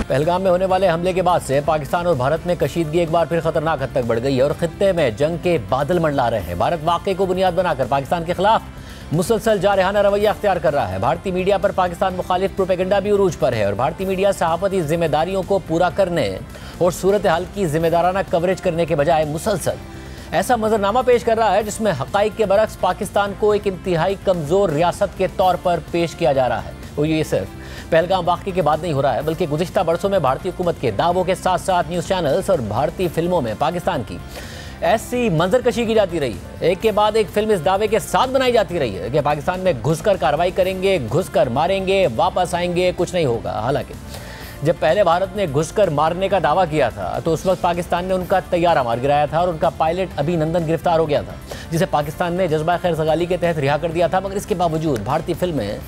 पहलगाम में होने वाले हमले के बाद से पाकिस्तान और भारत में कशीदगी एक बार फिर खतरनाक हद तक बढ़ गई है और खित्ते में जंग के बादल मंडला रहे हैं। भारत वाक़े को बुनियाद बनाकर पाकिस्तान के खिलाफ मुसलसल जारहाना रवैया अख्तियार कर रहा है। भारतीय मीडिया पर पाकिस्तान मुखालिफ प्रोपेगेंडा भी उरूज पर है और भारतीय मीडिया सहाफ़ती जिम्मेदारियों को पूरा करने और सूरत हाल की जिम्मेदाराना कवरेज करने के बजाय मुसलसल ऐसा मंजरनामा पेश कर रहा है जिसमें हक़ाइक़ के बरक्स पाकिस्तान को एक इंतहाई कमज़ोर रियासत के तौर पर पेश किया जा रहा है। और ये सिर्फ पहलगाम वाक़े के बाद नहीं हो रहा है, बल्कि गुज़िश्ता बरसों में भारतीय हुकूमत के दावों के साथ साथ न्यूज़ चैनल्स और भारतीय फिल्मों में पाकिस्तान की ऐसी मंजरकशी की जाती रही है। एक के बाद एक फिल्म इस दावे के साथ बनाई जाती रही है कि पाकिस्तान में घुसकर कार्रवाई करेंगे, घुसकर मारेंगे, वापस आएंगे, कुछ नहीं होगा। हालांकि जब पहले भारत ने घुसकर मारने का दावा किया था तो उस वक्त पाकिस्तान ने उनका तैयारा मार गिराया था और उनका पायलट अभिनंदन गिरफ्तार हो गया था, जिसे पाकिस्तान ने जज्बा खैर सगाली के तहत रिहा कर दिया था। मगर इसके बावजूद भारतीय फिल्में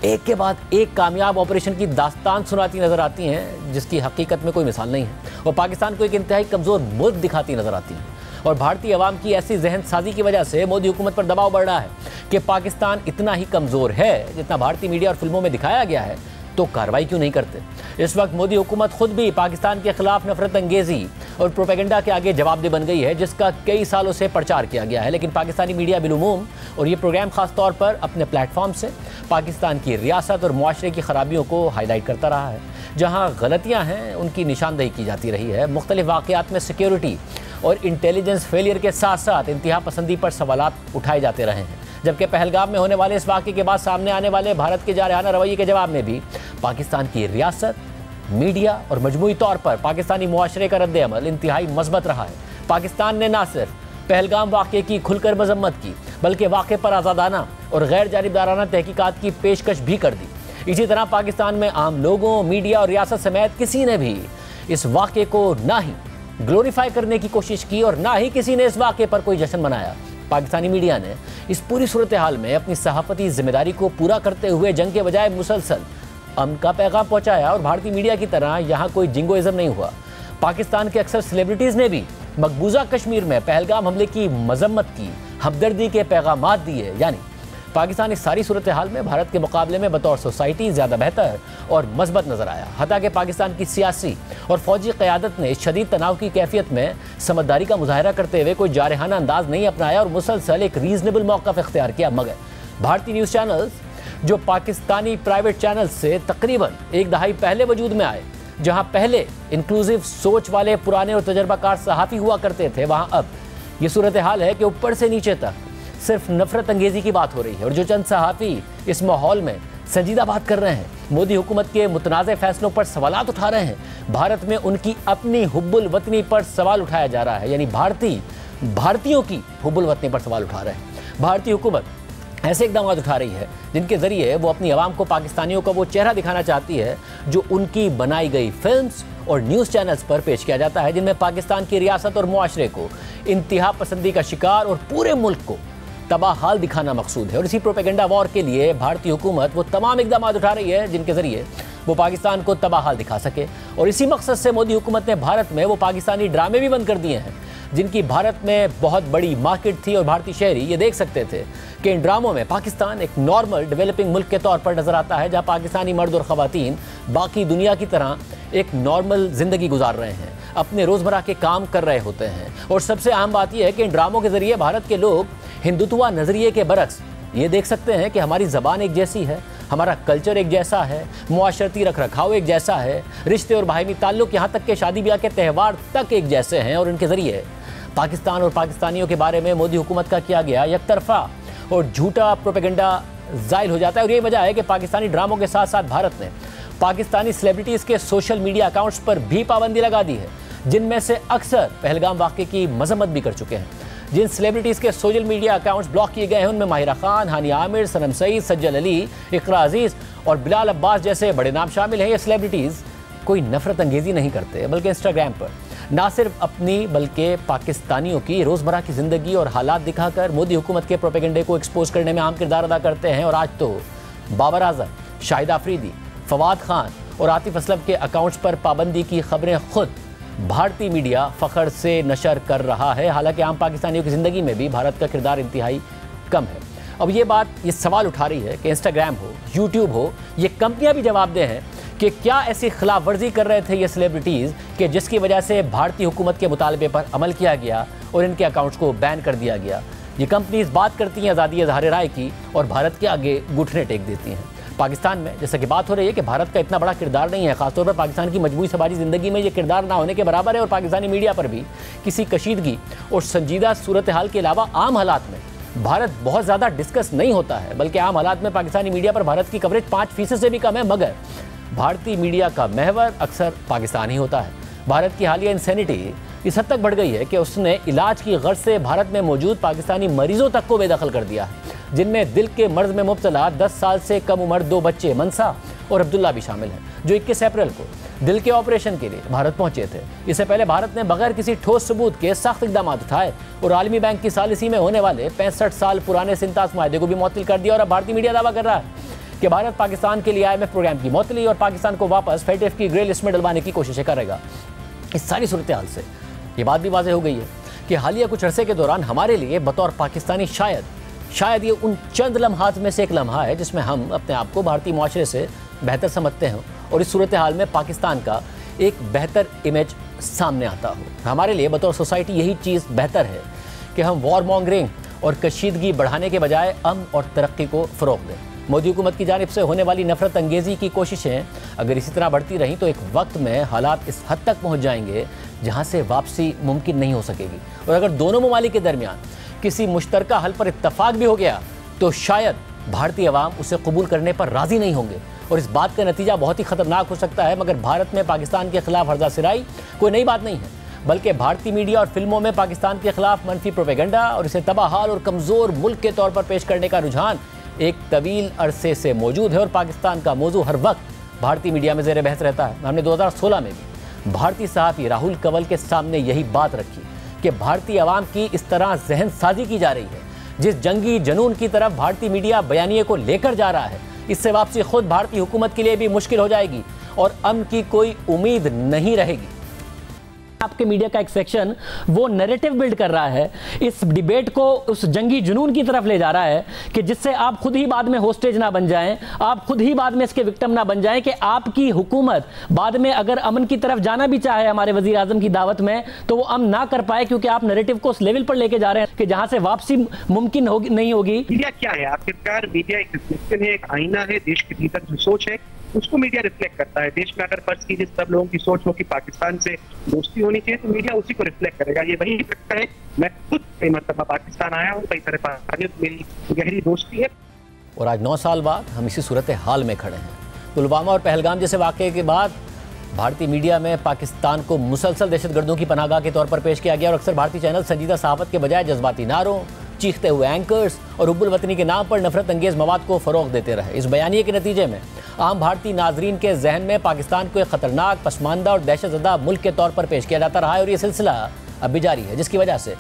एक के बाद एक कामयाब ऑपरेशन की दास्तान सुनाती नजर आती हैं जिसकी हकीकत में कोई मिसाल नहीं है और पाकिस्तान को एक इंतहाई कमज़ोर मुल्क दिखाती नजर आती है। और भारतीय अवाम की ऐसी जहन साजी की वजह से मोदी हुकूमत पर दबाव बढ़ रहा है कि पाकिस्तान इतना ही कमज़ोर है जितना भारतीय मीडिया और फिल्मों में दिखाया गया है, तो कार्रवाई क्यों नहीं करते। इस वक्त मोदी हुकूमत खुद भी पाकिस्तान के खिलाफ नफरत अंगेजी और प्रोपेगेंडा के आगे जवाबदेह बन गई है, जिसका कई सालों से प्रचार किया गया है। लेकिन पाकिस्तानी मीडिया बिलुमूम और ये प्रोग्राम खास तौर पर अपने प्लेटफॉर्म से पाकिस्तान की रियासत और मुआशरे की खराबियों को हाईलाइट करता रहा है। जहाँ गलतियाँ हैं उनकी निशानदेही की जाती रही है। मुख्तलिफ वाक़यात में सिक्योरिटी और इंटेलिजेंस फेलियर के साथ साथ इंतहा पसंदी पर सवालात उठाए जाते रहे हैं। जबकि पहलगाम में होने वाले इस वाक़े के बाद सामने आने वाले भारत के जारहाना रवैये के जवाब में भी पाकिस्तान की रियासत, मीडिया और मजमूई तौर पर पाकिस्तानी मुआशरे का रद्द-ए-अमल इंतहाई मज़बूत रहा है। पाकिस्तान ने न सिर्फ पहलगाम वाक़े की खुलकर मजम्मत की, बल्कि वाक़े पर आज़ादाना और गैर जानिबदाराना तहकीकात की पेशकश भी कर दी। इसी तरह पाकिस्तान में आम लोगों, मीडिया और रियासत समेत किसी ने भी इस वाक़े को ना ही ग्लोरीफाई करने की कोशिश की और ना ही किसी ने इस वाक़े पर कोई जश्न मनाया। पाकिस्तानी मीडिया ने इस पूरी सूरत हाल में अपनी सहाफ़ती जिम्मेदारी को पूरा करते हुए जंग के बजाय मुसलसल अमन का पैगाम पहुंचाया और भारतीय मीडिया की तरह यहाँ कोई जिंगोइज़म नहीं हुआ। पाकिस्तान के अक्सर सेलिब्रिटीज़ ने भी मकबूजा कश्मीर में पहलगाम हमले की मजम्मत की, हमदर्दी के पैगाम दिए। यानी पाकिस्तान इस सारी सूरत हाल में भारत के मुकाबले में बतौर सोसाइटी ज़्यादा बेहतर और मजबूत नज़र आया। हता कि पाकिस्तान की सियासी और फौजी क़यादत ने इस शदीद तनाव की कैफियत में समझदारी का मुजाहरा करते हुए कोई जारहाना अंदाज नहीं अपनाया और मुसलसल एक रीज़नेबल मौक़िफ़ इख्तियार किया। मगर भारतीय न्यूज़ चैनल्स जो पाकिस्तानी प्राइवेट चैनल से तकरीबन एक दहाई पहले वजूद में आए, जहाँ पहले इंक्लूसिव सोच वाले पुराने और तजर्बाकार सहाफ़ी हुआ करते थे, वहाँ अब ये सूरत हाल है कि ऊपर से नीचे तक सिर्फ नफरत अंगेजी की बात हो रही है। और जो चंद सहाफ़ी इस माहौल में संजीदा बात कर रहे हैं, मोदी हुकूमत के मुतनाज़ फैसलों पर सवालात उठा रहे हैं, भारत में उनकी अपनी हुब्बुल वतनी पर सवाल उठाया जा रहा है। यानी भारतीयों की हुब्बुल वतनी पर सवाल उठा रहे हैं। भारतीय हुकूमत ऐसे इक़दाम उठा रही है जिनके ज़रिए वो अपनी आवाम को पाकिस्तानियों का वो चेहरा दिखाना चाहती है जो उनकी बनाई गई फिल्म्स और न्यूज़ चैनल्स पर पेश किया जाता है, जिनमें पाकिस्तान की रियासत और मुआशरे को इंतहा पसंदी का शिकार और पूरे मुल्क को तबाह हाल दिखाना मकसूद है। और इसी प्रोपेगेंडा वॉर के लिए भारतीय हुकूमत वो तमाम इक़दाम उठा रही है जिनके ज़रिए वो पाकिस्तान को तबाह हाल दिखा सके। और इसी मकसद से मोदी हुकूमत ने भारत में वो पाकिस्तानी ड्रामे भी बंद कर दिए हैं जिनकी भारत में बहुत बड़ी मार्केट थी और भारतीय शहरी ये देख सकते थे कि इन ड्रामों में पाकिस्तान एक नॉर्मल डेवलपिंग मुल्क के तौर पर नज़र आता है, जहाँ पाकिस्तानी मर्द और ख़वातीन बाकी दुनिया की तरह एक नॉर्मल ज़िंदगी गुजार रहे हैं, अपने रोज़मर्रा के काम कर रहे होते हैं। और सबसे अहम बात यह है कि इन ड्रामों के ज़रिए भारत के लोग हिंदुत्व नज़रिए के बरक्स ये देख सकते हैं कि हमारी ज़बान एक जैसी है, हमारा कल्चर एक जैसा है, मुआशरती रख रखाव एक जैसा है, रिश्ते और बाहमी ताल्लुक़ यहाँ तक के शादी ब्याह के त्यौहार तक एक जैसे हैं। और इनके ज़रिए पाकिस्तान और पाकिस्तानियों के बारे में मोदी हुकूमत का किया गया एक तरफा और झूठा प्रोपेगेंडा ज़ाइल हो जाता है। और यही वजह है कि पाकिस्तानी ड्रामों के साथ साथ भारत ने पाकिस्तानी सेलिब्रिटीज़ के सोशल मीडिया अकाउंट्स पर भी पाबंदी लगा दी है, जिनमें से अक्सर पहलगाम वाक़े की मजम्मत भी कर चुके हैं। जिन सेलिब्रिटीज़ के सोशल मीडिया अकाउंट्स ब्लॉक किए गए हैं उनमें माहिरा खान, हानिया आमिर, सनम सईद, सज्जल अली, इकरा अजीज़ और बिलाल अब्बास जैसे बड़े नाम शामिल हैं। ये सेलिब्रिटीज़ कोई नफरत अंगेज़ी नहीं करते, बल्कि इंस्टाग्राम पर ना सिर्फ अपनी बल्कि पाकिस्तानियों की रोज़मर्रा की ज़िंदगी और हालात दिखाकर मोदी हुकूमत के प्रोपेगेंडे को एक्सपोज करने में अहम किरदार अदा करते हैं। और आज तो बाबर आज़म, शाहिद आफरीदी, फवाद खान और आतिफ असलम के अकाउंट्स पर पाबंदी की खबरें खुद भारतीय मीडिया फ़ख्र से नशर कर रहा है। हालांकि आम पाकिस्तानियों की ज़िंदगी में भी भारत का किरदार इंतहाई कम है। अब ये सवाल उठा रही है कि इंस्टाग्राम हो, यूट्यूब हो, ये कंपनियां भी जवाबदेह हैं कि क्या ऐसी खिलाफ वर्जी कर रहे थे ये सेलिब्रिटीज़ कि जिसकी वजह से भारतीय हुकूमत के मुतालबे पर अमल किया गया और इनके अकाउंट्स को बैन कर दिया गया। ये कंपनीज बात करती हैं आज़ादी इज़हार राय की और भारत के आगे घुटने टेक देती हैं। पाकिस्तान में जैसा कि बात हो रही है कि भारत का इतना बड़ा किरदार नहीं है, खासतौर पर पाकिस्तान की मजबूरी समाजी ज़िंदगी में ये किरदार ना होने के बराबर है। और पाकिस्तानी मीडिया पर भी किसी कशीदगी और संजीदा सूरत हाल के अलावा आम हालात में भारत बहुत ज़्यादा डिस्कस नहीं होता है, बल्कि आम हालात में पाकिस्तानी मीडिया पर भारत की कवरेज 5% से भी कम है। मगर भारतीय मीडिया का महवर अक्सर पाकिस्तान ही होता है। भारत की हालिया इंसेनिटी इस हद तक बढ़ गई है कि उसने इलाज की गर्ज से भारत में मौजूद पाकिस्तानी मरीजों तक को बेदखल कर दिया है, जिनमें दिल के मर्ज में मुब्तला 10 साल से कम उम्र 2 बच्चे मनसा और अब्दुल्ला भी शामिल हैं, जो 21 अप्रैल को दिल के ऑपरेशन के लिए भारत पहुंचे थे। इससे पहले भारत ने बगैर किसी ठोस सबूत के सख्त इकदाम उठाए और आलमी बैंक की सालिसी में होने वाले 65 साल पुराने सिंतास मुआहदे को भी मुअत्तल कर दिया। और अब भारतीय मीडिया दावा कर रहा है कि भारत पाकिस्तान के लिए IMF प्रोग्राम की मुअत्तली और पाकिस्तान को वापस FATF की ग्रे लिस्ट में डलवाने की कोशिशें करेगा। इस सारी सूरत हाल से ये बात भी वाज़ेह हो गई है कि हालिया कुछ अरसे के दौरान हमारे लिए बतौर पाकिस्तानी शायद ये उन चंद लम्हात में से एक लम्हा है जिसमें हम अपने आप को भारतीय माशरे से बेहतर समझते हैं और इस सूरत हाल में पाकिस्तान का एक बेहतर इमेज सामने आता हो। हमारे लिए बतौर सोसाइटी यही चीज़ बेहतर है कि हम वॉर मॉन्गरिंग और कशीदगी बढ़ाने के बजाय अमन और तरक्की को फ़रोग़ दें। मोदी हुकूमत की जानिब से होने वाली नफरत अंगेज़ी की कोशिशें अगर इसी तरह बढ़ती रहीं तो एक वक्त में हालात इस हद तक पहुँच जाएंगे जहाँ से वापसी मुमकिन नहीं हो सकेगी। और अगर दोनों ममालिक के दरमियान किसी मुश्तरका हल पर इत्तफाक भी हो गया तो शायद भारतीय अवाम उसे कबूल करने पर राज़ी नहीं होंगे और इस बात का नतीजा बहुत ही ख़तरनाक हो सकता है। मगर भारत में पाकिस्तान के खिलाफ हर्जा सिराई कोई नई बात नहीं है, बल्कि भारतीय मीडिया और फिल्मों में पाकिस्तान के खिलाफ मनफी प्रोपेगेंडा और इसे तबाहाल और कमज़ोर मुल्क के तौर पर पेश करने का रुझान एक तवील अरसे से मौजूद है। और पाकिस्तान का मौजू हर वक्त भारतीय मीडिया में ज़ेर बहस रहता है। हमने 2016 में भी भारतीय सहाफ़ी राहुल कंवल के सामने यही बात रखी कि भारतीय अवाम की इस तरह जहन साजी की जा रही है, जिस जंगी जनून की तरफ भारतीय मीडिया बयानिए को लेकर जा रहा है, इससे वापसी खुद भारतीय हुकूमत के लिए भी मुश्किल हो जाएगी और अमन की कोई उम्मीद नहीं रहेगी। आपके मीडिया का एक सेक्शन वो नैरेटिव बिल्ड कर रहा है, इस डिबेट को उस जंगी जुनून की तरफ ले जा रहा है कि जिससे आप खुद ही बाद में होस्टेज ना बन जाएं, आप खुद ही बाद में इसके विक्टिम ना बन जाएं कि आपकी हुकूमत बाद में अगर अमन की तरफ जाना भी चाहे हमारे वजीर आजम की दावत में तो वो अमन ना कर पाए, क्योंकि आप नैरेटिव को उस लेवल पर लेके जा रहे हैं कि जहां से वापसी मुमकिन नहीं होगी। मीडिया क्या है आखिरकार? मीडिया एक रिफ्लेक्शन है, एक आईना है। देश के भीतर जो सोच है उसको मीडिया रिफ्लेक्ट करता है। देश में अगर फर्ज कीजिए सब लोगों की सोच हो कि पाकिस्तान से दोस्ती होनी चाहिए तो मीडिया उसी को रिफ्लेक्ट करेगा। ये वही लगता है। मैं खुद कई मरतबा पाकिस्तान आया हूँ, कई सारे पाकिस्तानियों से मेरी गहरी दोस्ती है। और आज 9 साल बाद हम इसी सूरत हाल में खड़े हैं। पुलवामा और पहलगाम जैसे वाक़े के बाद भारतीय मीडिया में पाकिस्तान को मुसलसल दहशतगर्दों की पनाहगाह के तौर पर पेश किया गया और अक्सर भारतीय चैनल संजीदा सहाफ़त के बजाय जज्बाती नारों, चीखते हुए एंकर्स और हुब्बुल वतनी के नाम पर नफरत अंगेज मवाद को फ़रोग़ देते रहे। इस बयानिए के नतीजे में आम भारतीय नाजरीन के जहन में पाकिस्तान को एक ख़तरनाक, पसमानदा और दहशतज़दा मुल्क के तौर पर पेश किया जाता रहा है और ये सिलसिला अब भी जारी है, जिसकी वजह से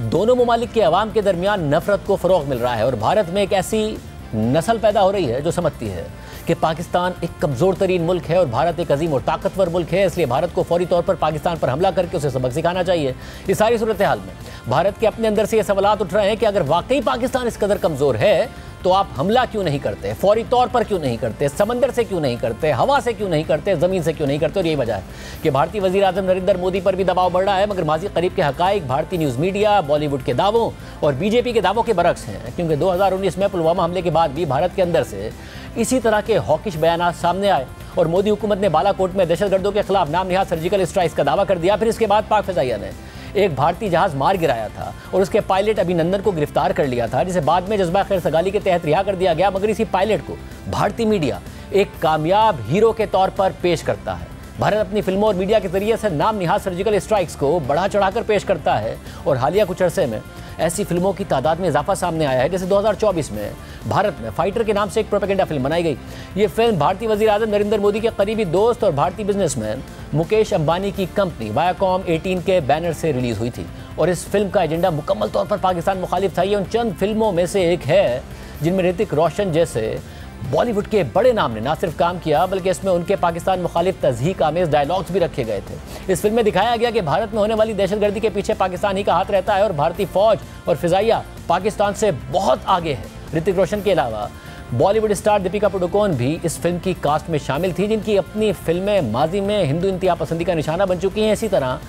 दोनों ममालिक के अवाम के दरमियान नफरत को फ़रोग़ मिल रहा है। और भारत में एक ऐसी नस्ल पैदा हो रही है जो समझती है कि पाकिस्तान एक कमज़ोर तरीन मुल्क है और भारत एक अजीम और ताकतवर मुल्क है, इसलिए भारत को फौरी तौर पर पाकिस्तान पर हमला करके उसे सबक सिखाना चाहिए। इस सारी सूरत हाल में भारत के अपने अंदर से ये सवालात उठ रहे हैं कि अगर वाकई पाकिस्तान इस कदर कमज़ोर है तो आप हमला क्यों नहीं करते, फौरी तौर पर क्यों नहीं करते, समंदर से क्यों नहीं करते, हवा से क्यों नहीं करते, ज़मीन से क्यों नहीं करते। और यही वजह है कि भारतीय वज़ीर आज़म नरेंद्र मोदी पर भी दबाव बढ़ रहा है, मगर माज़ी करीब के हक़ाइक़ भारतीय न्यूज़ मीडिया, बॉलीवुड के दावों और बीजेपी के दावों के बरक्स हैं। क्योंकि 2019 में पुलवामा हमले के बाद भी भारत के अंदर से इसी तरह के हॉकिश बयान सामने आए और मोदी हुकूमत ने बालाकोट में दहशतगर्दों के खिलाफ नाम निहाद सर्जिकल स्ट्राइक्स का दावा कर दिया। फिर इसके बाद पाक फ़िज़ाइया ने एक भारतीय जहाज़ मार गिराया था और उसके पायलट अभिनंदन को गिरफ्तार कर लिया था, जिसे बाद में जज्बा खैर सगाली के तहत रिहा कर दिया गया। मगर इसी पायलट को भारतीय मीडिया एक कामयाब हीरो के तौर पर पेश करता है। भारत अपनी फिल्मों और मीडिया के जरिए से नाम निहाद सर्जिकल स्ट्राइक्स को बढ़ा चढ़ाकर पेश करता है और हालिया कुछ अरसे में ऐसी फिल्मों की तादाद में इजाफा सामने आया है। जैसे 2024 में भारत में फाइटर के नाम से एक प्रोपेगेंडा फिल्म बनाई गई। ये फिल्म भारतीय वज़ीर आज़म नरेंद्र मोदी के करीबी दोस्त और भारतीय बिजनेसमैन मुकेश अंबानी की कंपनी वायाकॉम 18 के बैनर से रिलीज़ हुई थी और इस फिल्म का एजेंडा मुकम्मल तौर पर पाकिस्तान मुखालिफ था। ये उन चंद फिल्मों में से एक है जिनमें ऋतिक रोशन जैसे बॉलीवुड के बड़े नाम ने ना सिर्फ काम किया बल्कि इसमें उनके पाकिस्तान मुखालिफ तज़हीक आमेज़ डायलॉग्स भी रखे गए थे। इस फिल्म में दिखाया गया कि भारत में होने वाली दहशतगर्दी के पीछे पाकिस्तान ही का हाथ रहता है और भारतीय फ़ौज और फ़िज़ाइया पाकिस्तान से बहुत आगे है। ऋतिक रोशन के अलावा बॉलीवुड स्टार दीपिका पादुकोण भी इस फिल्म की कास्ट में शामिल थी, जिनकी अपनी फिल्में माजी में हिंदू इंतहा पसंदी का निशाना बन चुकी हैं। इसी तरह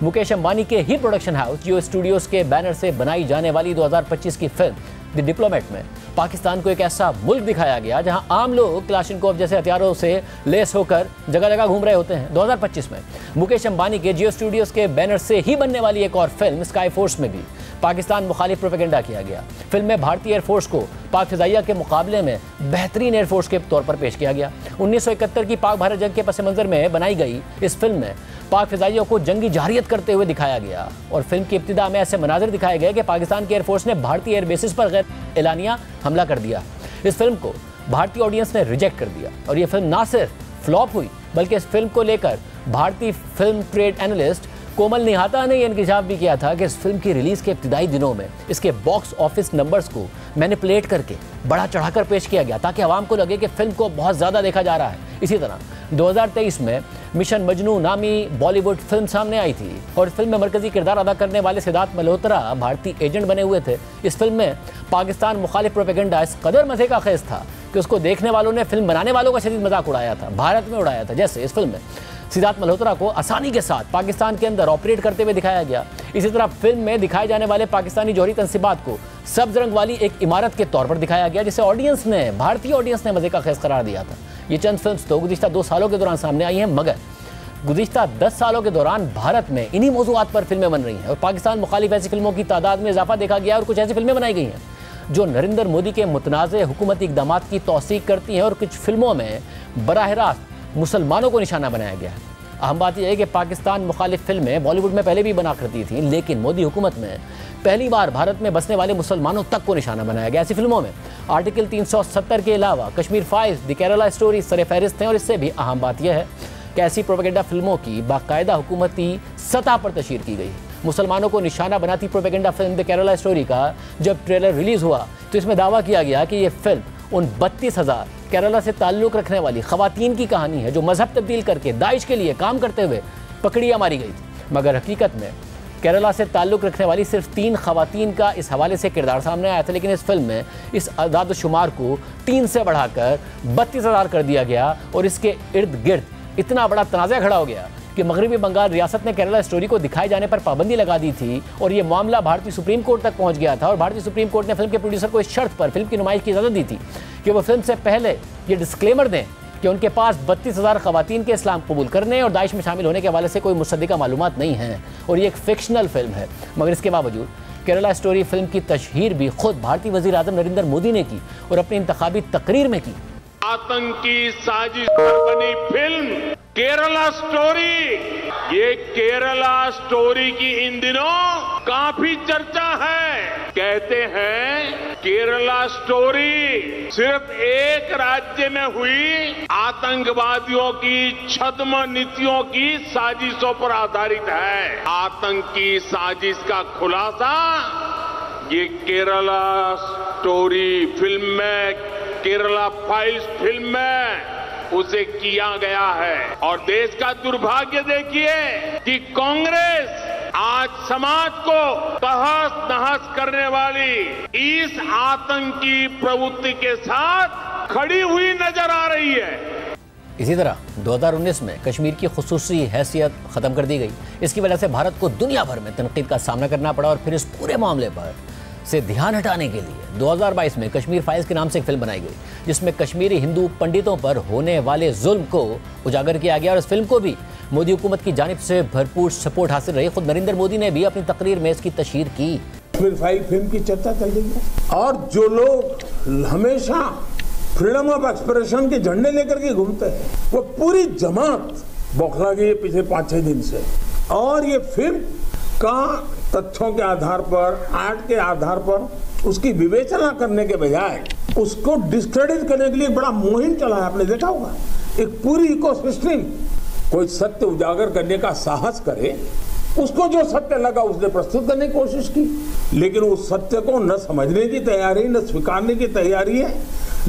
मुकेश अंबानी के ही प्रोडक्शन हाउस जियो स्टूडियोज के बैनर से बनाई जाने वाली 2025 की फिल्म द डिप्लोमेट में पाकिस्तान को एक ऐसा मुल्क दिखाया गया जहां आम लोग क्लाशनकोव जैसे हथियारों से लैस होकर जगह जगह घूम रहे होते हैं। 2025 में मुकेश अंबानी के जियो स्टूडियोज के बैनर से ही बनने वाली एक और फिल्म स्काई फोर्स में भी पाकिस्तान मुखालिफ प्रोपेगेंडा किया गया। फिल्म में भारतीय एयरफोर्स को पाक फिजाइया के मुकाबले में बेहतरीन एयरफोर्स के तौर पर पेश किया गया। 1971 की पाक भारत जंग के पस मंजर में बनाई गई इस फिल्म में पाक फिजाइयों को जंगी जारियत करते हुए दिखाया गया और फिल्म की इब्तिदा में ऐसे मनाजिर दिखाए गए कि पाकिस्तान की एयरफोर्स ने भारतीय एयरबेसिस पर गैर एलानिया हमला कर दिया। इस फिल्म को भारतीय ऑडियंस ने रिजेक्ट कर दिया और ये फिल्म ना सिर्फ फ्लॉप हुई बल्कि इस फिल्म को लेकर भारतीय फिल्म ट्रेड एनालिस्ट कोमल निहाता ने यह इंकशाफ भी किया था कि इस फिल्म की रिलीज के इब्तिदाई दिनों में इसके बॉक्स ऑफिस नंबर्स को मैनिपुलेट करके बड़ा चढ़ाकर पेश किया गया ताकि आवाम को लगे कि फिल्म को बहुत ज़्यादा देखा जा रहा है। इसी तरह 2023 में मिशन मजनू नामी बॉलीवुड फिल्म सामने आई थी और इस फिल्म में मरकजी किरदार अदा करने वाले सिद्धार्थ मल्होत्रा भारतीय एजेंट बने हुए थे। इस फिल्म में पाकिस्तान मुखालिफ प्रोपेगेंडा इस कदर मजे का खेज था कि उसको देखने वालों ने फिल्म बनाने वालों का शदीद मजाक उड़ाया था, भारत में उड़ाया था। जैसे इस फिल्म में सिद्धार्थ मल्होत्रा को आसानी के साथ पाकिस्तान के अंदर ऑपरेट करते हुए दिखाया गया। इसी तरह फिल्म में दिखाए जाने वाले पाकिस्तानी जौहरी तंसीबात को सब्ज रंग वाली एक इमारत के तौर पर दिखाया गया, जिसे भारतीय ऑडियंस ने मजे का खेज करार दिया था। ये चंद फिल्म तो गुज़िश्ता 2 सालों के दौरान सामने आई हैं, मगर गुज़िश्ता 10 सालों के दौरान भारत में इन्हीं मौज़ूआत पर फिल्में बन रही हैं और पाकिस्तान मुखालिफ ऐसी फिल्मों की तादाद में इजाफा देखा गया और कुछ ऐसी फिल्में बनाई गई हैं जो नरेंद्र मोदी के मुतनाज़ हुकूमती इक़दामात की तौसीक करती हैं और कुछ फिल्मों में बराह रास्त मुसलमानों को निशाना बनाया गया है। अहम बात यह है कि पाकिस्तान मुखालिफ फिल्में बॉलीवुड में पहले भी बना करती थी, लेकिन मोदी हुकूमत में पहली बार भारत में बसने वाले मुसलमानों तक को निशाना बनाया गया। ऐसी फिल्मों में आर्टिकल 370 के अलावा Kashmir files, the Kerala story सर फहरिस्त हैं और इससे भी अहम बात यह है कि ऐसी प्रोपेगेंडा फिल्मों की बाकायदा हुकूमती सतह पर तशहीर की गई। मुसलमानों को निशाना बनाती propaganda film the Kerala story का जब ट्रेलर रिलीज़ हुआ तो इसमें दावा किया गया कि यह फिल्म उन 32,000 केरला से ताल्लुक़ रखने वाली ख़वातीन की कहानी है जो मजहब तब्दील करके दाइश के लिए काम करते हुए पकड़ियाँ मारी गई थी। मगर हकीकत में केरला से ताल्लुक़ रखने वाली सिर्फ 3 ख़वातीन का इस हवाले से किरदार सामने आया था, लेकिन इस फिल्म में इस आदाद शुमार को 3 से बढ़ाकर 32,000 कर दिया गया और इसके इर्द गिर्द इतना बड़ा तनाज़ा खड़ा हो गया कि मगरबी बंगाल रियासत ने केरला स्टोरी को दिखाए जाने पर पाबंदी लगा दी थी और ये मामला भारतीय सुप्रीम कोर्ट तक पहुंच गया था और भारतीय सुप्रीम कोर्ट ने फिल्म के प्रोड्यूसर को इस शर्त पर फिल्म की नुमाइश की इजाज़त दी थी कि वो फिल्म से पहले ये डिस्क्लेमर दें कि उनके पास 32,000 ख़वातीन के इस्लाम कबूल करने और दाइश में शामिल होने के हवाले से कोई मुसद्दिका मालूमात नहीं है और ये एक फिक्शनल फिल्म है। मगर इसके बावजूद केरला स्टोरी फिल्म की तशहीर भी खुद भारतीय वज़ीर आज़म नरेंद्र मोदी ने की और अपनी इंतखाबी तकरीर में की। आतंकी साजिश पर बनी फिल्म केरला स्टोरी, ये केरला स्टोरी की इन दिनों काफी चर्चा है। कहते हैं केरला स्टोरी सिर्फ एक राज्य में हुई आतंकवादियों की छद्म नीतियों की साजिशों पर आधारित है। आतंकी साजिश का खुलासा ये केरला स्टोरी फिल्म में, केरला फाइल्स फिल्म में उसे किया गया है। और देश का दुर्भाग्य देखिए कि कांग्रेस आज समाज को तहस नहस करने वाली इस आतंकी प्रवृत्ति के साथ खड़ी हुई नजर आ रही है। इसी तरह 2019 में कश्मीर की खुसूसी हैसियत ख़त्म कर दी गई। इसकी वजह से भारत को दुनिया भर में तनकीद का सामना करना पड़ा और फिर इस पूरे मामले पर से ध्यान हटाने के लिए 2022 में कश्मीर फाइल्स के नाम से एक फिल्म बनाई गई जिसमें कश्मीरी हिंदू पंडितों पर होने वाले जुल्म को उजागर किया गया और इस फिल्म को भी मोदी हुकूमत की जानिब से भरपूर सपोर्ट हासिल रही। खुद नरेंद्र मोदी ने भी अपनी तकरीर में इसकी तशहीर की। कश्मीर फाइल फिल्म की चर्चा चल रही है और जो लोग हमेशा फ्रीडम ऑफ एक्सप्रेशन के झंडे लेकर के घूमते हैं वो पूरी जमात बौखला गई है पिछले 5-6 दिन से। और ये फिल्म का तथ्यों के आधार पर, आर्ट के आधार पर उसकी विवेचना करने के बजाय उसको डिस्क्रेडिट करने के लिए बड़ा मुहिम चला है। आपने देखा होगा एक पूरी इकोसिस्टम, कोई सत्य उजागर करने का साहस करे, उसको जो सत्य लगा उसने प्रस्तुत करने की कोशिश की, लेकिन उस सत्य को न समझने की तैयारी, न स्वीकारने की तैयारी है,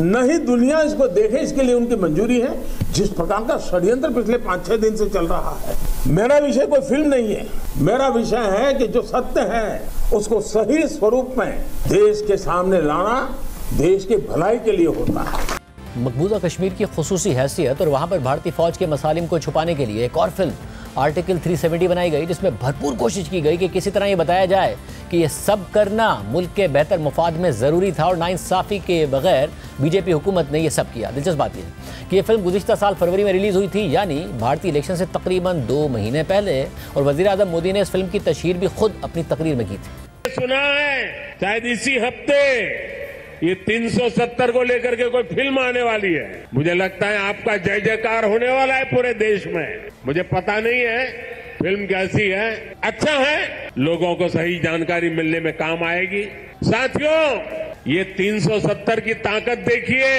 न ही दुनिया इसको देखे इसके लिए उनकी मंजूरी है। जिस प्रकार का षड्यंत्र पिछले 5-6 दिन से चल रहा है। मेरा विषय कोई फिल्म नहीं है, मेरा विषय है कि जो सत्य है उसको सही स्वरूप में देश के सामने लाना देश की भलाई के लिए होता है। मकबूजा कश्मीर की खुसूसी हैसियत और वहाँ पर भारतीय फौज के मसालिम को छुपाने के लिए एक और फिल्म आर्टिकल 370 बनाई गई, जिसमें भरपूर कोशिश की गई कि किसी तरह ये बताया जाए कि ये सब करना मुल्क के बेहतर मुफाद में ज़रूरी था और नाइंसाफ़ी के बगैर बीजेपी हुकूमत ने ये सब किया। दिलचस्प बात यह है कि ये फिल्म गुज़िश्ता साल फरवरी में रिलीज़ हुई थी, यानी भारतीय इलेक्शन से तकरीबन 2 महीने पहले, और वज़ीर आज़म मोदी ने इस फिल्म की तशहीर भी खुद अपनी तकरीर में की थी। सुना है शायद इसी हफ्ते ये 370 को लेकर के कोई फिल्म आने वाली है। मुझे लगता है आपका जय जयकार होने वाला है पूरे देश में। मुझे पता नहीं है फिल्म कैसी है, अच्छा है, लोगों को सही जानकारी मिलने में काम आएगी। साथियों, ये 370 की ताकत देखिए।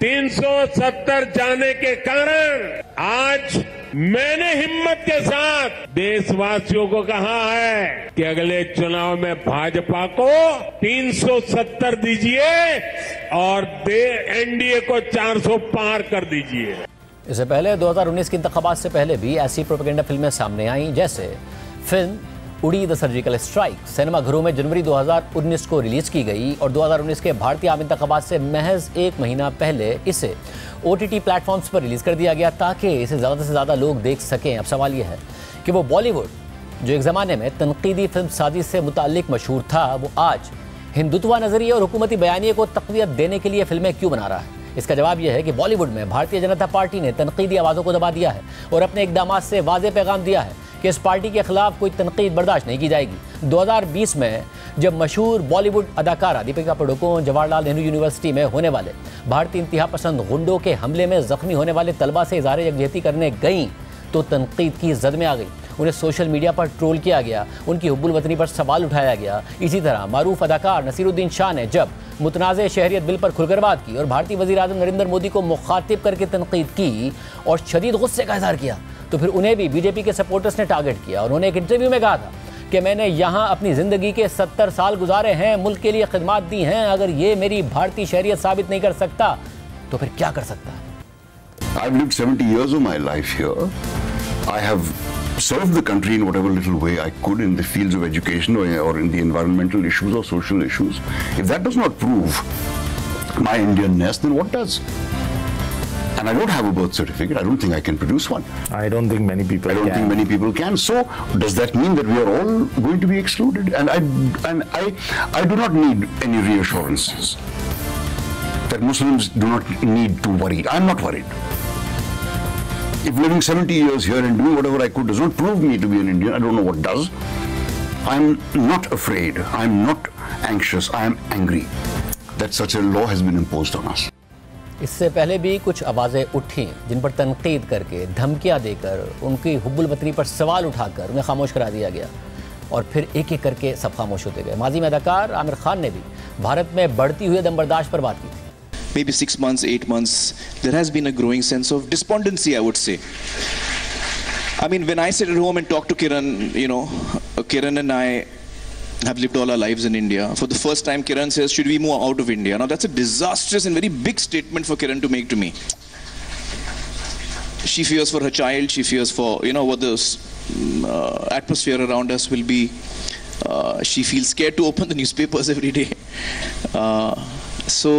370 जाने के कारण आज मैंने हिम्मत के साथ देशवासियों को कहा है कि अगले चुनाव में भाजपा को 370 दीजिए और एनडीए को 400 पार कर दीजिए। इससे पहले 2019 के इंतखाबात से पहले भी ऐसी प्रोपेगेंडा फिल्में सामने आईं, जैसे फिल्म उड़ी द सर्जिकल स्ट्राइक सिनेमाघरों में जनवरी 2019 को रिलीज की गई और 2019 के भारतीय आम इंतखाबात से महज 1 महीना पहले इसे OTT प्लेटफॉर्म्स पर रिलीज कर दिया गया ताकि इसे ज़्यादा से ज़्यादा लोग देख सकें। अब सवाल यह है कि वो बॉलीवुड जो एक ज़माने में तनकीदी फिल्म साजी से मुताल्लिक मशहूर था, वो आज हिंदुत्व नज़रिए और हुकूमती बयानिए को तक़वियत देने के लिए फिल्में क्यों बना रहा है? इसका जवाब यह है कि बॉलीवुड में भारतीय जनता पार्टी ने तनकीदी आवाज़ों को दबा दिया है और अपने इक़दामात से वाज़ेह पैगाम दिया है कि इस पार्टी के खिलाफ कोई तनकीद बर्दाश्त नहीं की जाएगी। 2020 में जब मशहूर बॉलीवुड अदाकारा दीपिका पादुकोण जवाहरलाल नेहरू यूनिवर्सिटी में होने वाले भारतीय इंतहा पसंद गुंडों के हमले में जख्मी होने वाले तलबा से इज़हार यकजहती करने गईं तो तनकीद की जद में आ गई। उन्हें सोशल मीडिया पर ट्रोल किया गया, उनकी हुब्बुल वतनी पर सवाल उठाया गया। इसी तरह मारूफ अदाकार नसीरुद्दीन शाह ने जब मुतनाज़ शहरियत बिल पर खुलकर बात की और भारतीय वज़ीर आज़म नरेंद्र मोदी को मुखातिब करके तनकीद की और शदीद गुस्से का इज़हार किया, तो फिर उन्हें भी बीजेपी के सपोर्टर्स ने टारगेट किया। और उन्होंने एक इंटरव्यू में कहा था कि मैंने यहाँ अपनी ज़िंदगी के 70 साल गुजारे हैं, मुल्क के लिए खिदमत दी हैं, अगर ये मेरी भारतीय शहरियत साबित नहीं कर सकता तो फिर क्या कर सकता है? I've lived 70 years of my life here. I have served the country in whatever little way I could in the fields of education or in the environmental issues or social issues. If that does not prove my Indianness, then what does? And I don't have a birth certificate. I don't think I can produce one. I don't think many people can. I don't think many people can. So does that mean that we are all going to be excluded? And I do not need any reassurances that Muslims do not need to worry. I'm not worried. If living 70 years here and doing whatever I could does not prove me to be an Indian, I don't know what does. I'm not afraid. I'm not anxious. I am angry that such a law has been imposed on us. इससे पहले भी कुछ आवाज़ें उठी जिन पर तनकीद करके, धमकियां देकर, उनकी हुब्बुल वतनी पर सवाल उठाकर उन्हें खामोश करा दिया गया और फिर एक एक करके सब खामोश होते गए। माजी में अदाकार आमिर खान ने भी भारत में बढ़ती हुई दमबर्दाश्त पर बात की थी। Maybe 6 months, 8 months, there has been a growing sense of despondency, I would say. I mean, when I sit at home and talk to Kiran, you know, Kiran and I have lived all our lives in India. For the first time, Kiran says, should we move out of India? Now, that's a disastrous and very big statement for Kiran to make to me. She fears for her child, she fears for, you know, what the atmosphere around us will be. She feels scared to open the newspapers every day. So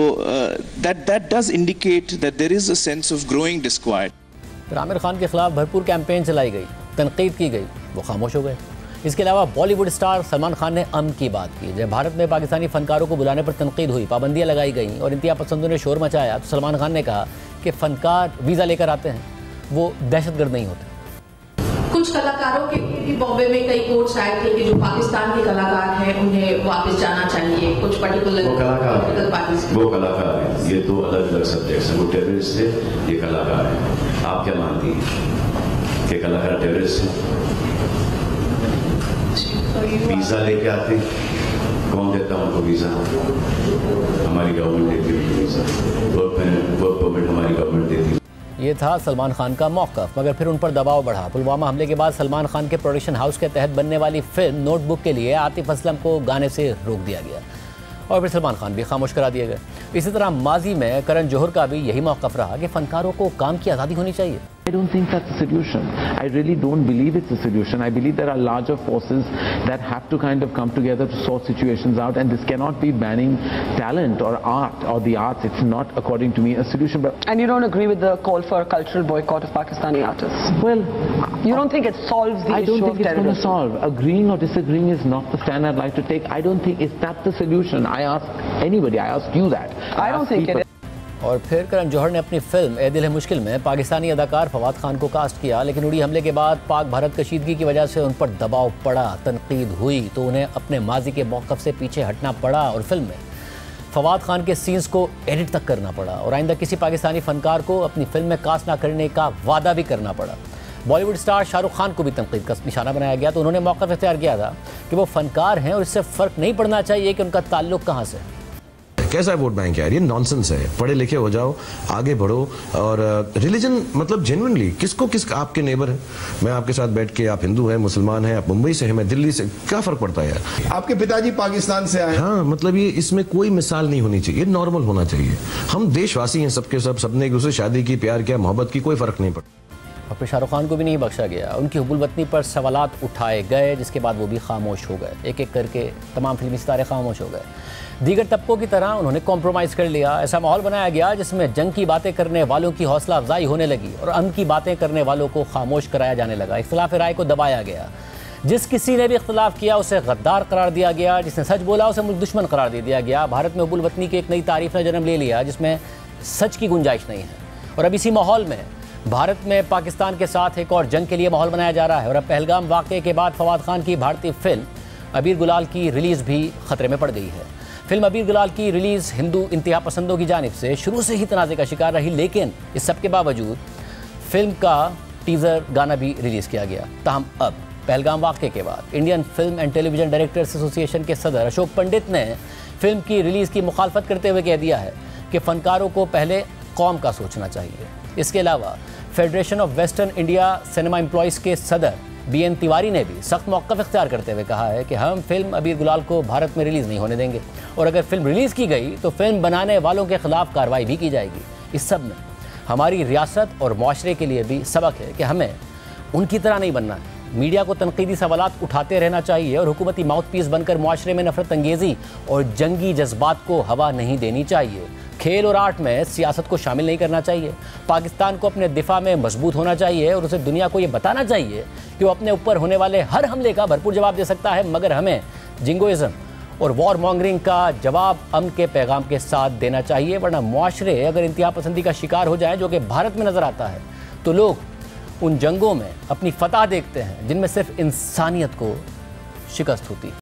that does indicate that there is a sense of growing disquiet. फिर आमिर खान के खिलाफ भरपूर campaign चलाई गई, तनकीद की गई, वो खामोश हो गए। इसके अलावा बॉलीवुड स्टार सलमान खान ने अमन की बात की। जब भारत में पाकिस्तानी फनकारों को बुलाने पर तनकीद हुई, पाबंदियां लगाई गईं और इंतहा पसंदों ने शोर मचाया, तो सलमान खान ने कहा कि फनकार वीज़ा लेकर आते हैं, वो दहशतगर्द नहीं होते। कुछ कलाकारों के भी बॉम्बे में कई कोर्ट्स आए थे कि जो पाकिस्तान के कलाकार हैं उन्हें वापस जाना चाहिए, कुछ पर्टिकुलर वो कलाकार है, ये तो अलग अलग सब्जेक्ट्स हैं। वो टेररिस्ट है, ये कलाकार है। आप क्या मानती हैं कि कलाकार टेररिस्ट है? वीजा लेके आते, कौन देता उनको वीजा? हमारी गवर्नमेंट देती है वीजा, वर्क परमिट हमारी गवर्नमेंट देती है। ये था सलमान खान का मौक़िफ़, मगर फिर उन पर दबाव बढ़ा। पुलवामा हमले के बाद सलमान खान के प्रोडक्शन हाउस के तहत बनने वाली फिल्म नोटबुक के लिए आतिफ असलम को गाने से रोक दिया गया और फिर सलमान खान भी खामोश करा दिए गए। इसी तरह माजी में करण जौहर का भी यही मौक़िफ़ रहा कि फ़नकारों को काम की आज़ादी होनी चाहिए। I don't think that's a solution. I really don't believe it's a solution. I believe there are larger forces that have to kind of come together to sort situations out, and this cannot be banning talent or art or the arts. It's not, according to me, a solution. But and you don't agree with the call for a cultural boycott of Pakistani artists? Well, you don't think it solves the issue of terrorism? I don't think it's going to solve. Agreeing or disagreeing is not the stand I'd like to take. I don't think it's that the solution. I ask anybody. I ask you that. I don't think it is. और फिर करण जौहर ने अपनी film ए दिल है मुश्किल में पाकिस्तानी अदाकार फवाद खान को कास्ट किया, लेकिन उड़ी हमले के बाद पाक भारत कशीदगी की वजह से उन पर दबाव पड़ा, तनकीद हुई, तो उन्हें अपने माजी के मौक़िफ़ से पीछे हटना पड़ा और फिल्म में फवाद खान के सीन्स को एडिट तक करना पड़ा और आइंदा किसी पाकिस्तानी फ़नकार को अपनी फिल्म में कास्ट ना करने का वादा भी करना पड़ा। बॉलीवुड स्टार शाहरुख खान को भी तनकीद का निशाना बनाया गया, तो उन्होंने मौक़िफ़ इख्तियार किया था कि वो फ़नकार हैं और इससे फ़र्क नहीं पड़ना चाहिए कि उनका ताल्लुक़ कहाँ से। कैसा वोट बैंक यार, ये नॉनसेंस है। पढ़े लिखे हो जाओ, आगे बढ़ो। और रिलीजन मतलब जेन्युइनली किसको किस आपके नेबर है, मैं आपके साथ बैठ के, आप हिंदू हैं, मुसलमान हैं, आप मुंबई से हैं, मैं दिल्ली से, क्या फर्क पड़ता है यार। आपके पिताजी पाकिस्तान से आए। हाँ, मतलब ये इसमें कोई मिसाल नहीं होनी चाहिए, नॉर्मल होना चाहिए। हम देशवासी हैं सबके सब, सबने एक दूसरे शादी की, प्यार किया, मोहब्बत की, कोई फर्क नहीं पड़ता। और फिर शाहरुख खान को भी नहीं बख्शा गया, उनकी हुब्बुल वतनी पर सवालात उठाए गए, जिसके बाद वो भी खामोश हो गए। एक एक करके तमाम फिल्मी सितारे खामोश हो गए। दीगर तबकों की तरह उन्होंने कॉम्प्रोमाइज़ कर लिया। ऐसा माहौल बनाया गया जिसमें जंग की बातें करने वालों की हौसला अफजाई होने लगी और अमन की बातें करने वालों को खामोश कराया जाने लगा। इख्तिलाफ राय को दबाया गया, जिस किसी ने भी इख्तिलाफ किया उसे गद्दार करार दिया गया, जिसने सच बोला उसे मुल्क दुश्मन करार दे दिया गया। भारत में हुब्बुल वतनी की एक नई तारीफ ने जन्म ले लिया जिसमें सच की गुंजाइश नहीं है। और अब इसी माहौल में भारत में पाकिस्तान के साथ एक और जंग के लिए माहौल बनाया जा रहा है। और अब पहलगाम वाक़े के बाद फवाद खान की भारतीय फिल्म अबीर गुलाल की रिलीज़ भी ख़तरे में पड़ गई है। फिल्म अबीर गुलाल की रिलीज़ हिंदू इंतहा पसंदों की जानिब से शुरू से ही तनाज़े का शिकार रही, लेकिन इस सब के बावजूद फिल्म का टीज़र गाना भी रिलीज़ किया गया। ताहम अब पहलगाम वाक़े के बाद Indian film and television directors association के सदर अशोक पंडित ने फिल्म की रिलीज़ की मुखालफत करते हुए कह दिया है कि फ़नकारों को पहले कौम का सोचना चाहिए। इसके अलावा federation of western India cinema employees के सदर BN तिवारी ने भी सख्त मौक़िफ़ इख्तियार करते हुए कहा है कि हम फिल्म अबीर गुलाल को भारत में रिलीज़ नहीं होने देंगे और अगर फिल्म रिलीज़ की गई तो फिल्म बनाने वालों के ख़िलाफ़ कार्रवाई भी की जाएगी। इस सब में हमारी रियासत और मुआशरे के लिए भी सबक है कि हमें उनकी तरह नहीं बनना है। मीडिया को तनकीदी सवालात उठाते रहना चाहिए और हुकूमती माउथ पीस बनकर मुआशरे में नफरत अंगेज़ी और जंगी जज्बात को हवा नहीं देनी चाहिए। खेल और आर्ट में सियासत को शामिल नहीं करना चाहिए। पाकिस्तान को अपने दिफा में मजबूत होना चाहिए और उसे दुनिया को ये बताना चाहिए कि वो अपने ऊपर होने वाले हर हमले का भरपूर जवाब दे सकता है, मगर हमें जिंगोइज़म और वॉर मॉन्गरिंग का जवाब अमन के पैगाम के साथ देना चाहिए। वरना मुआशरे अगर इंतहा पसंदी का शिकार हो जाए, जो कि भारत में नज़र आता है, तो लोग उन जंगों में अपनी फतह देखते हैं जिनमें सिर्फ इंसानियत को शिकस्त होती है।